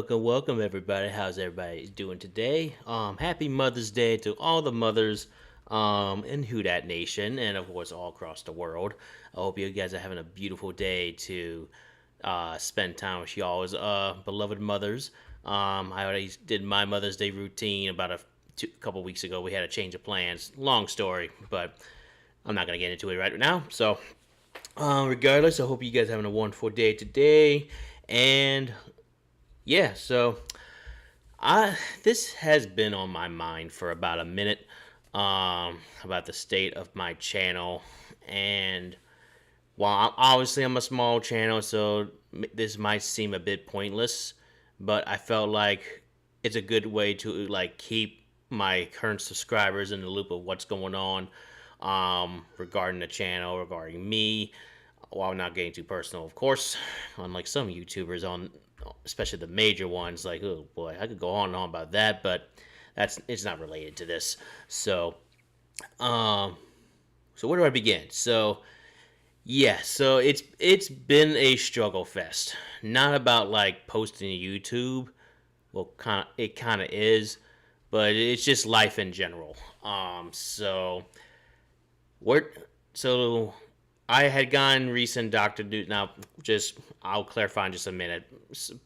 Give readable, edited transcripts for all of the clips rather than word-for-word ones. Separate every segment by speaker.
Speaker 1: Welcome everybody. How's everybody doing today? Happy Mother's Day to all the mothers in Who Dat Nation and of course all across the world. I hope you guys are having a beautiful day to spend time with y'all's beloved mothers. I already did my Mother's Day routine about a couple weeks ago. We had a change of plans. Long story, but I'm not going to get into it right now. So Regardless, I hope you guys having a wonderful day today. And yeah, so I this has been on my mind for about a minute. About the state of my channel, and while I'm a small channel, so this might seem a bit pointless, but I felt like it's a good way to like keep my current subscribers in the loop of what's going on, regarding the channel, regarding me, while not getting too personal, of course. Unlike some YouTubers on, especially the major ones, like oh boy, I could go on and on about that, but it's not related to this. So, um, so where do I begin? So yeah, so it's been a struggle fest. Not about like posting to YouTube. Well, kind of is, but it's just life in general. What? So I had gotten recent doctor news. Now, just I'll clarify in just a minute,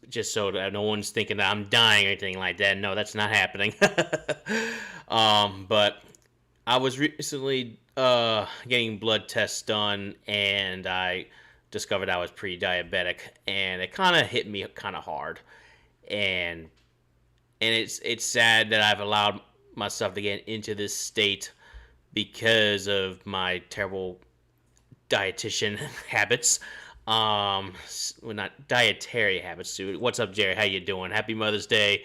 Speaker 1: just so that no one's thinking that I'm dying or anything like that. No, that's not happening. But I was recently getting blood tests done, and I discovered I was pre-diabetic, and it kind of hit me kind of hard, and it's sad that I've allowed myself to get into this state because of my terrible dietitian habits. Well, not dietary habits. Dude. What's up, Jerry? How you doing? Happy Mother's Day.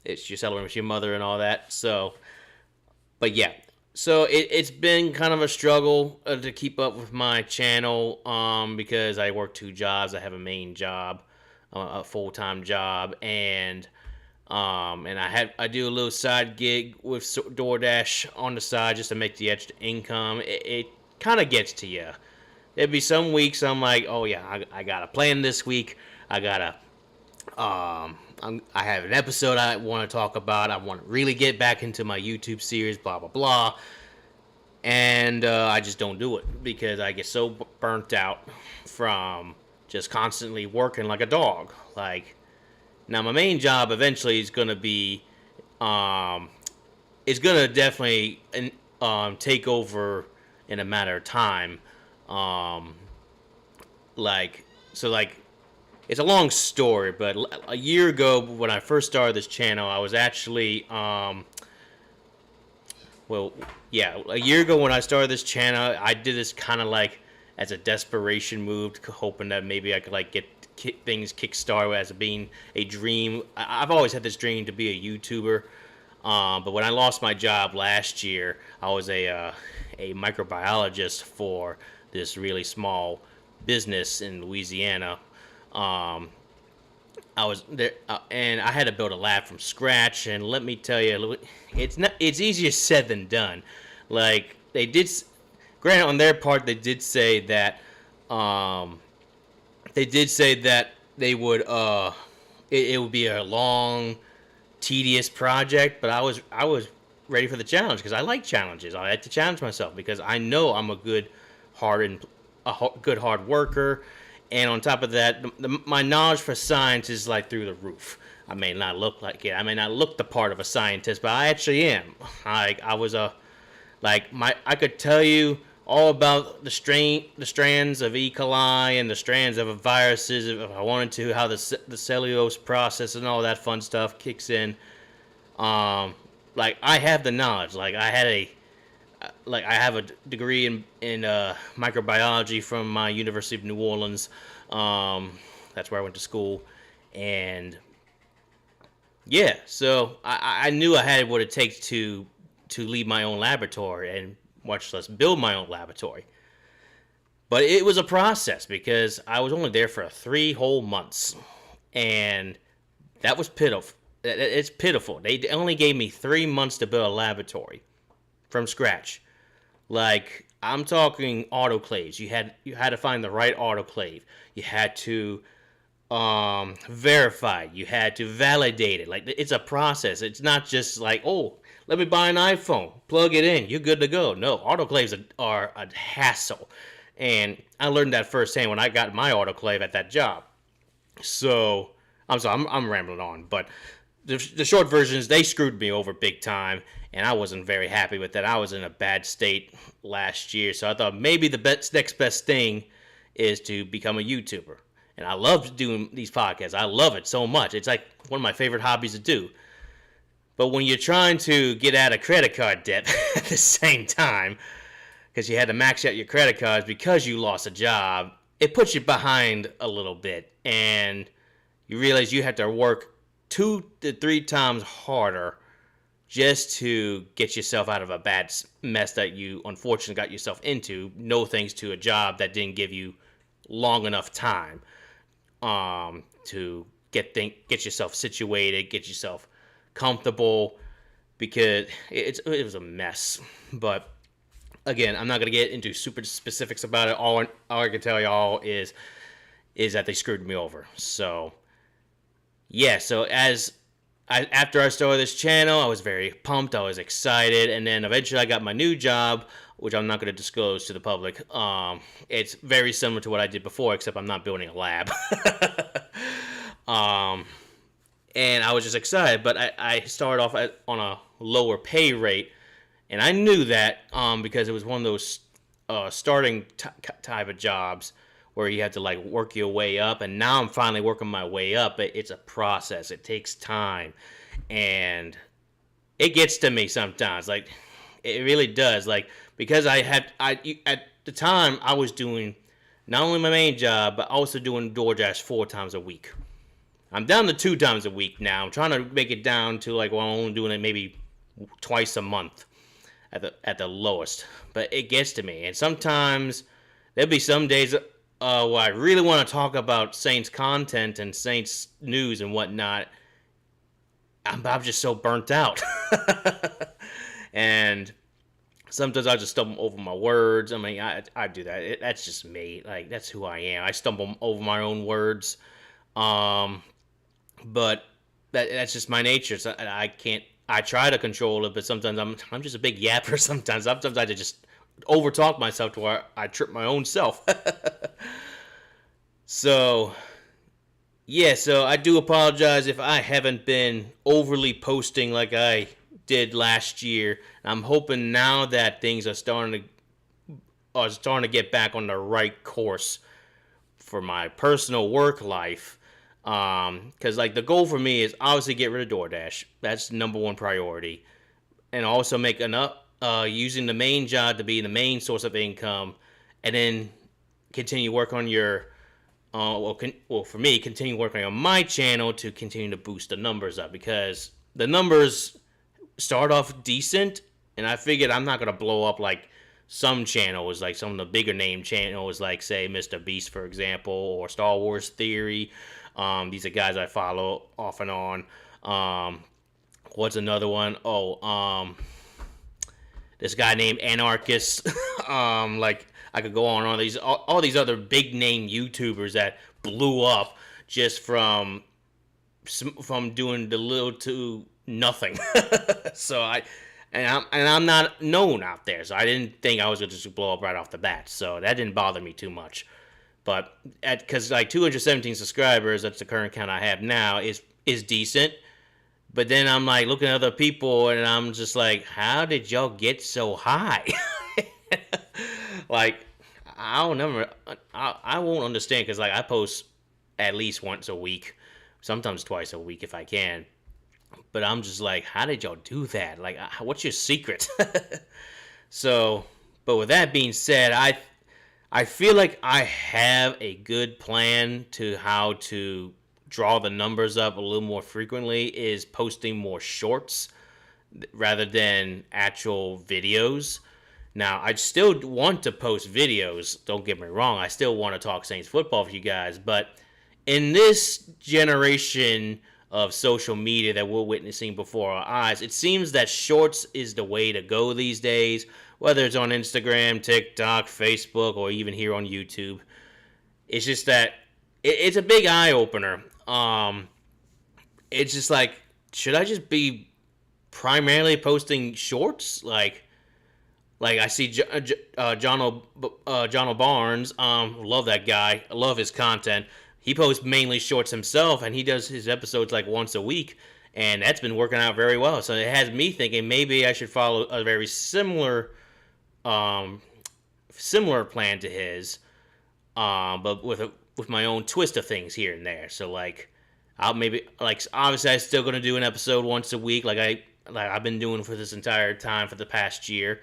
Speaker 1: It's you're celebrating with your mother and all that. So, but yeah, so it's been kind of a struggle to keep up with my channel, because I work two jobs. I have a main job, a full-time job, and I do a little side gig with DoorDash on the side just to make the extra income. It kind of gets to you. There'd be some weeks I'm like, oh yeah, I got a plan this week. I gotta I have an episode I want to talk about. I want to really get back into my YouTube series, blah blah blah, and I just don't do it because I get so burnt out from just constantly working like a dog. Like now, my main job eventually is gonna be, um, is gonna definitely take over in a matter of time. Um, like like it's a long story, but a year ago when I first started this channel, I was actually well, yeah, a year ago when I started this channel, I did this kind of like as a desperation move, hoping that maybe I could like get things kickstarted as being a dream. I've always had this dream to be a YouTuber, but when I lost my job last year, I was a microbiologist for this really small business in Louisiana. Um, I was there, and I had to build a lab from scratch. And let me tell you, it's easier said than done. Like they did, granted on their part, um, they did say that they would it would be a long, tedious project. But I was ready for the challenge because I like challenges. I like to challenge myself because I know I'm a good good hard worker, and on top of that, my knowledge for science is like through the roof. I may not look like it. I may not look the part of a scientist, but I actually am. I was a like my I could tell you all about the strands of E. coli and the strands of viruses if I wanted to, how the cellulose process and all that fun stuff kicks in. Um, like I have the knowledge. I have a degree in microbiology from my University of New Orleans. That's where I went to school, and yeah, so I knew I had what it takes to lead my own laboratory and much less build my own laboratory. But it was a process because I was only there for 3 whole months, and that was pitiful. It's pitiful. They only gave me 3 months to build a laboratory from scratch. Like I'm talking autoclaves. You had to find the right autoclave. You had to verify it. You had to validate it. Like it's a process. It's not just like, oh, let me buy an iPhone, plug it in, you're good to go. No, autoclaves are a hassle, and I learned that firsthand when I got my autoclave at that job. So I'm sorry, I'm rambling on, but the short version is they screwed me over big time, and I wasn't very happy with that. I was in a bad state last year, so I thought maybe the next best thing is to become a YouTuber. And I love doing these podcasts. I love it so much. It's like one of my favorite hobbies to do. But when you're trying to get out of credit card debt at the same time, because you had to max out your credit cards because you lost a job, it puts you behind a little bit. And you realize you have to work 2 to 3 times harder just to get yourself out of a bad mess that you unfortunately got yourself into, no thanks to a job that didn't give you long enough time to get yourself situated, get yourself comfortable, because it was a mess. But again, I'm not going to get into super specifics about it. All I can tell y'all is that they screwed me over. So yeah, so after I started this channel, I was very pumped, I was excited, and then eventually I got my new job, which I'm not going to disclose to the public. It's very similar to what I did before, except I'm not building a lab. And I was just excited, but I started off on a lower pay rate, and I knew that because it was one of those starting type of jobs where you have to like work your way up, and now I'm finally working my way up. But it's a process. It takes time, and it gets to me sometimes. Like it really does. Like because at the time I was doing not only my main job but also doing DoorDash 4 times a week. I'm down to 2 times a week now. I'm trying to make it down to like, well, I'm only doing it maybe twice a month at the lowest. But it gets to me, and sometimes there'll be some days where I really want to talk about Saints content and Saints news and whatnot. I'm just so burnt out. And sometimes I just stumble over my words. I mean, I do that. That's just me. Like, that's who I am. I stumble over my own words. But that's just my nature. So I can't. I try to control it, but sometimes I'm just a big yapper. Sometimes I just overtalk myself to where I trip my own self. So yeah, so I do apologize if I haven't been overly posting like I did last year. I'm hoping now that things are starting to get back on the right course for my personal work life. Because like the goal for me is obviously get rid of DoorDash. That's the number one priority, and also make enough using the main job to be the main source of income, and then continue work on your for me, continue working on my channel to continue to boost the numbers up, because the numbers start off decent, and I figured I'm not gonna blow up like some channels, like some of the bigger name channels, like say Mr. Beast, for example, or Star Wars Theory. These are guys I follow off and on. What's another one? This guy named Anarchist. Like I could go on all these other big name YouTubers that blew up just from doing the little to nothing. So I'm not known out there, so I didn't think I was gonna just blow up right off the bat. So that didn't bother me too much. But because like 217 subscribers, that's the current count I have now, is decent. But then I'm like looking at other people, and I'm just like, how did y'all get so high? Like I won't understand, because like I post at least once a week, sometimes twice a week if I can. But I'm just like, how did y'all do that? Like, what's your secret? So, but with that being said, I feel like I have a good plan to how to draw the numbers up a little more frequently, is posting more shorts rather than actual videos. Now, I still want to post videos, don't get me wrong. I still want to talk Saints football for you guys. But in this generation of social media that we're witnessing before our eyes, it seems that shorts is the way to go these days, whether it's on Instagram, TikTok, Facebook, or even here on YouTube. It's just that it's a big eye-opener. It's just like, should I just be primarily posting shorts? Like I see John O'Barnes, love that guy, I love his content. He posts mainly shorts himself, and he does his episodes like once a week, and that's been working out very well. So it has me thinking maybe I should follow a very um, similar plan to his, but with my own twist of things here and there. So like, I'll maybe like obviously I'm still gonna do an episode once a week, I've been doing for this entire time for the past year.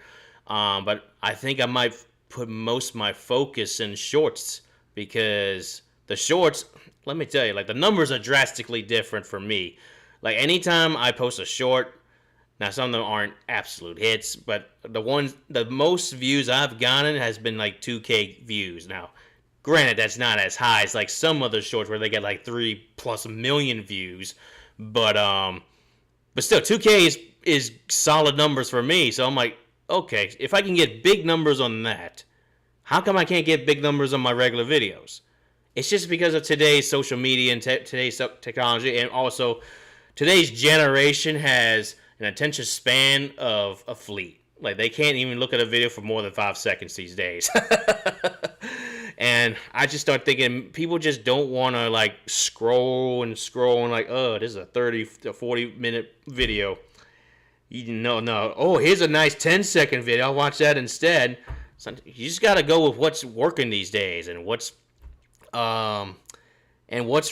Speaker 1: But I think I might put most of my focus in shorts because the shorts, let me tell you, like the numbers are drastically different for me. Like anytime I post a short, now some of them aren't absolute hits, but the most views I've gotten has been like 2K views. Now, granted, that's not as high as like some other shorts where they get like 3+ million views, but still 2K is solid numbers for me. So I'm like, okay, if I can get big numbers on that, how come I can't get big numbers on my regular videos? It's just because of today's social media and today's technology, and also today's generation has an attention span of a fleet. Like they can't even look at a video for more than 5 seconds these days. And I just start thinking people just don't want to like scroll and like, oh, this is a 30 to 40 minute video. No. Oh, here's a nice 10-second video. I'll watch that instead. So you just got to go with what's working these days and what's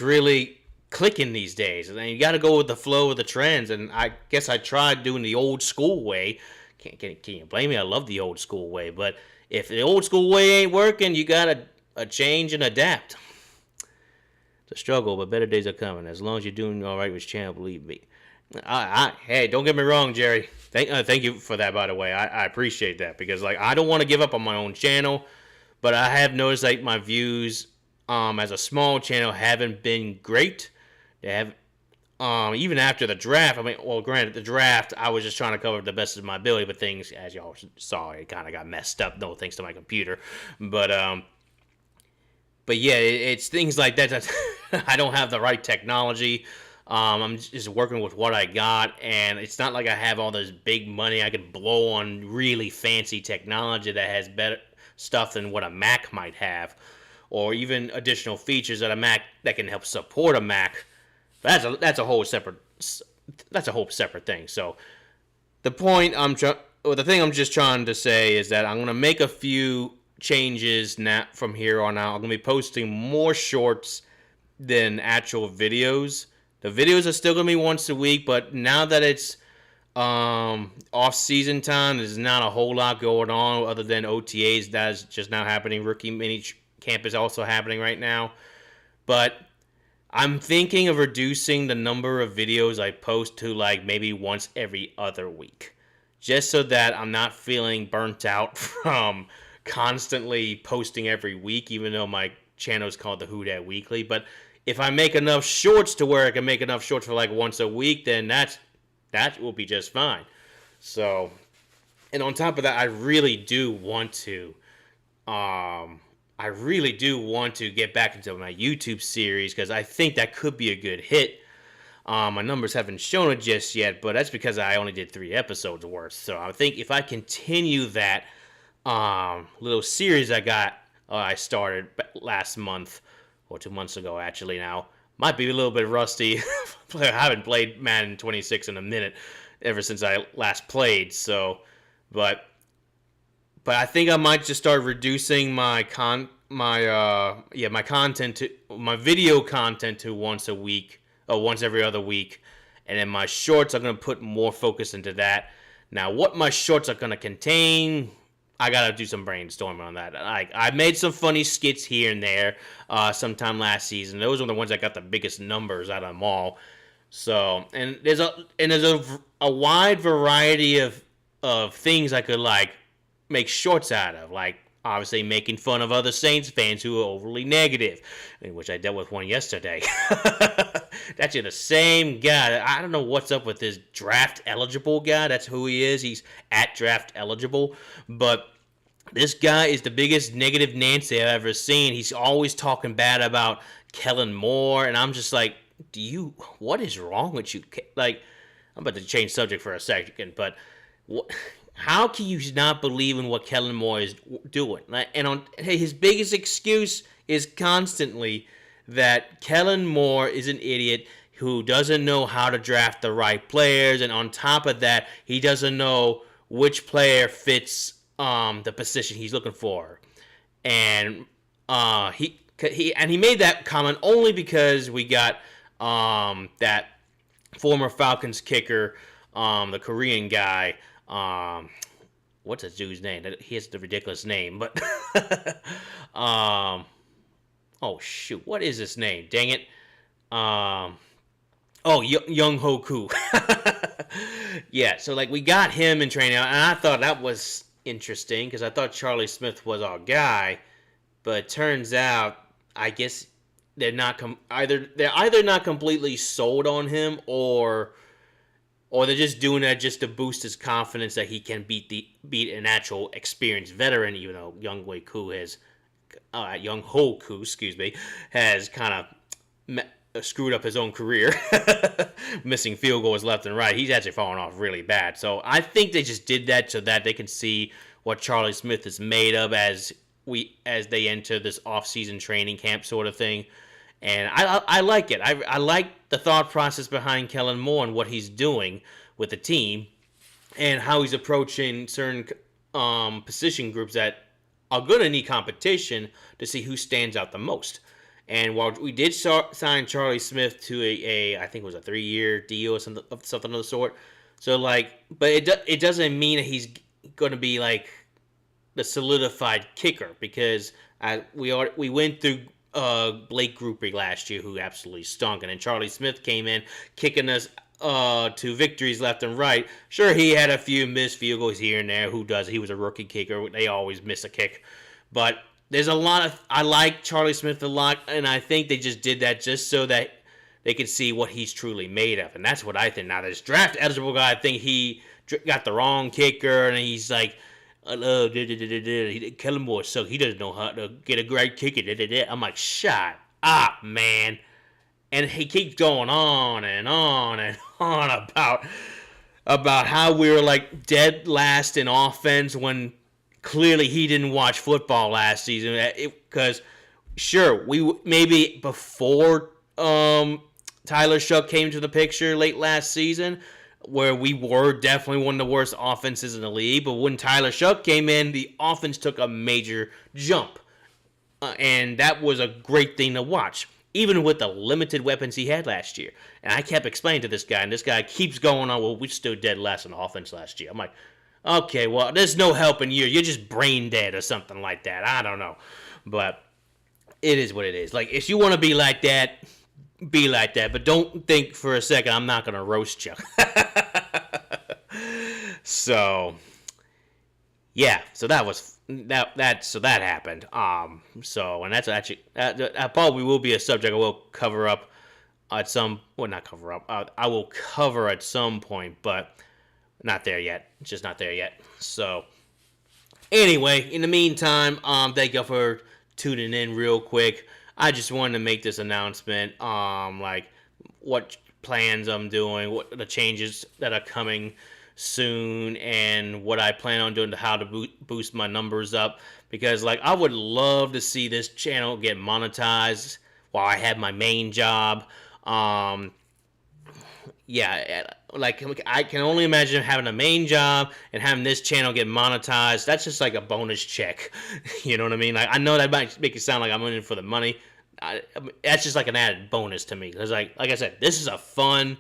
Speaker 1: really clicking these days. And you got to go with the flow of the trends. And I guess I tried doing the old school way. Can you blame me? I love the old school way. But if the old school way ain't working, you got to change and adapt. It's a struggle, but better days are coming. As long as you're doing all right with this channel, believe me. Hey, don't get me wrong, Jerry. Thank you for that, by the way. I appreciate that because like I don't want to give up on my own channel, but I have noticed like my views as a small channel haven't been great. They have even after the draft. I mean, well, granted, the draft I was just trying to cover the best of my ability, but things, as y'all saw, it kind of got messed up. No thanks to my computer, but yeah, it's things like that I don't have the right technology. I'm just working with what I got, and it's not like I have all this big money I could blow on really fancy technology that has better stuff than what a Mac might have, or even additional features that a Mac that can help support a Mac. That's a whole separate thing. So the thing I'm just trying to say is that I'm gonna make a few changes now from here on out. I'm gonna be posting more shorts than actual videos. The videos are still going to be once a week, but now that it's off-season time, there's not a whole lot going on other than OTAs. That's just now happening. Rookie mini camp is also happening right now. But I'm thinking of reducing the number of videos I post to like maybe once every other week. Just so that I'm not feeling burnt out from constantly posting every week, even though my channel is called the Who Dat Weekly. But if I make enough shorts to where I can make enough shorts for like once a week, then that will be just fine. So, and on top of that, I really do want to get back into my YouTube series because I think that could be a good hit. My numbers haven't shown it just yet, but that's because I only did 3 episodes worth. So I think if I continue that little series I started last month, or 2 months ago, actually. Now might be a little bit rusty. I haven't played Madden 26 in a minute ever since I last played. So, but I think I might just start reducing my video content to once a week or once every other week, and then my shorts I'm gonna put more focus into that. Now, what my shorts are gonna contain, I gotta do some brainstorming on that. I made some funny skits here and there sometime last season. Those were the ones that got the biggest numbers out of them all. So, and there's a wide variety of things I could like make shorts out of, like obviously making fun of other Saints fans who are overly negative, which I dealt with one yesterday. That's the same guy. I don't know what's up with this draft eligible guy. That's who he is. He's at draft eligible. But this guy is the biggest negative Nancy I've ever seen. He's always talking bad about Kellen Moore. And I'm just like, what is wrong with you? Like, I'm about to change subject for a second, but how can you not believe in what Kellen Moore is doing? And his biggest excuse is constantly that Kellen Moore is an idiot who doesn't know how to draft the right players, and on top of that, he doesn't know which player fits the position he's looking for. And he made that comment only because we got that former Falcons kicker, the Korean guy. What's his dude's name? He has the ridiculous name, but oh shoot, what is his name? Dang it. Young Hoku. Yeah, so like we got him in training, and I thought that was interesting because I thought Charlie Smith was our guy, but it turns out I guess they're not either not completely sold on him, or they're just doing that just to boost his confidence that he can beat an actual experienced veteran, even though Young Hoku, excuse me, has kind of screwed up his own career, missing field goals left and right. He's actually fallen off really bad. So I think they just did that so that they can see what Charlie Smith is made of as they enter this off-season training camp sort of thing. And I like it. I like the thought process behind Kellen Moore and what he's doing with the team and how he's approaching certain position groups that are going to need competition to see who stands out the most. And while we did sign Charlie Smith to I think it was a 3-year deal or something of the sort, so like, but it doesn't mean that he's going to be like the solidified kicker, because we went through Blake Grupe last year, who absolutely stunk, and then Charlie Smith came in kicking us to victories left and right. Sure, he had a few missed field goals here and there. Who does? He was a rookie kicker. They always miss a kick, but there's a lot of, I like Charlie Smith a lot, and I think they just did that just so that they could see what he's truly made of, and that's what I think. Now, this draft eligible guy, I think he got the wrong kicker, and he's like, Kellen Moore sucks. He doesn't know how to get a great kicker. I'm like, shut up, man. And he keeps going on and on and on about how we were like dead last in offense when clearly he didn't watch football last season. Because sure, we maybe before Tyler Shough came to the picture late last season, where we were definitely one of the worst offenses in the league. But when Tyler Shough came in, the offense took a major jump. And that was a great thing to watch, even with the limited weapons he had last year. And I kept explaining to this guy, and this guy keeps going on, well, we still dead last in offense last year. I'm like, okay, well, there's no helping you. You're just brain dead or something like that. I don't know. But it is what it is. Like, if you want to be like that, be like that. But don't think for a second I'm not going to roast you. So, yeah. So that was so that happened. So, and that's actually that probably will be a subject I will cover up at some. Well, not cover up. I will cover at some point, but not there yet. It's just not there yet. So, anyway, in the meantime, thank you for tuning in real quick. I just wanted to make this announcement, like what plans I'm doing, what the changes that are coming soon, and what I plan on doing to how to boost my numbers up. Because, like, I would love to see this channel get monetized while I have my main job. Yeah, like, I can only imagine having a main job and having this channel get monetized. That's just like a bonus check. You know what I mean? Like, I know that might make it sound like I'm in it for the money. That's just like an added bonus to me. Because, like I said, this is a fun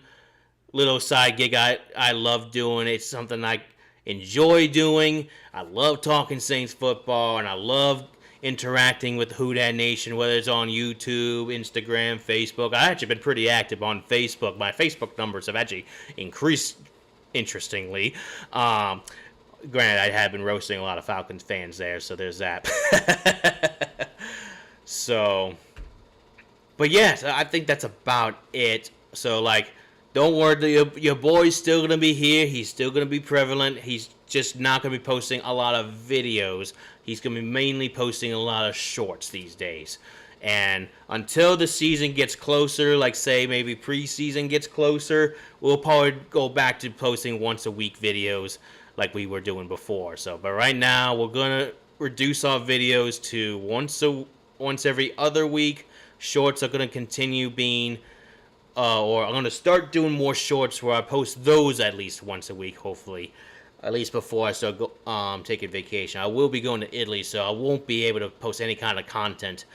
Speaker 1: little side gig I love doing. It's something I enjoy doing. I love talking Saints football, and I love interacting with Who Dat Nation, whether it's on YouTube, Instagram, Facebook. I've actually been pretty active on Facebook. My Facebook numbers have actually increased, interestingly. Granted, I have been roasting a lot of Falcons fans there, so there's that. So, but yes, I think that's about it. So, like, don't worry, your boy's still going to be here. He's still going to be prevalent. He's just not going to be posting a lot of videos. He's going to be mainly posting a lot of shorts these days. And until the season gets closer, like say maybe preseason gets closer, we'll probably go back to posting once a week videos like we were doing before. So, but right now we're going to reduce our videos to once every other week. Shorts are going to continue being or I'm gonna start doing more shorts where I post those at least once a week, hopefully. At least before I start taking vacation. I will be going to Italy, so I won't be able to post any kind of content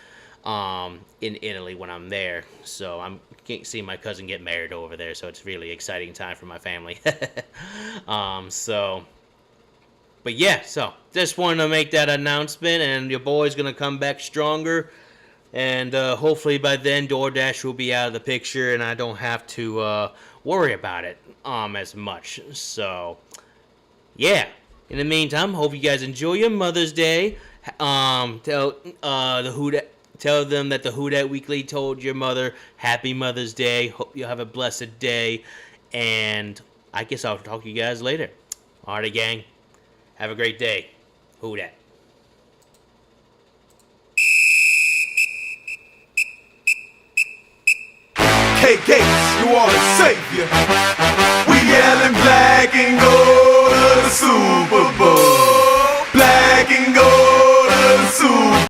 Speaker 1: in Italy when I'm there. So I'm seeing my cousin get married over there, so it's really exciting time for my family. So, but yeah, so just wanted to make that announcement, and your boy's gonna come back stronger. And hopefully by then DoorDash will be out of the picture, and I don't have to worry about it as much. So yeah. In the meantime, hope you guys enjoy your Mother's Day. Tell them that the Who Dat Weekly told your mother Happy Mother's Day. Hope you have a blessed day, and I guess I'll talk to you guys later. Alrighty, gang. Have a great day. Who Dat.
Speaker 2: Hey Gates, you are the savior. We yelling black and gold to the Super Bowl. Black and gold to the Super Bowl.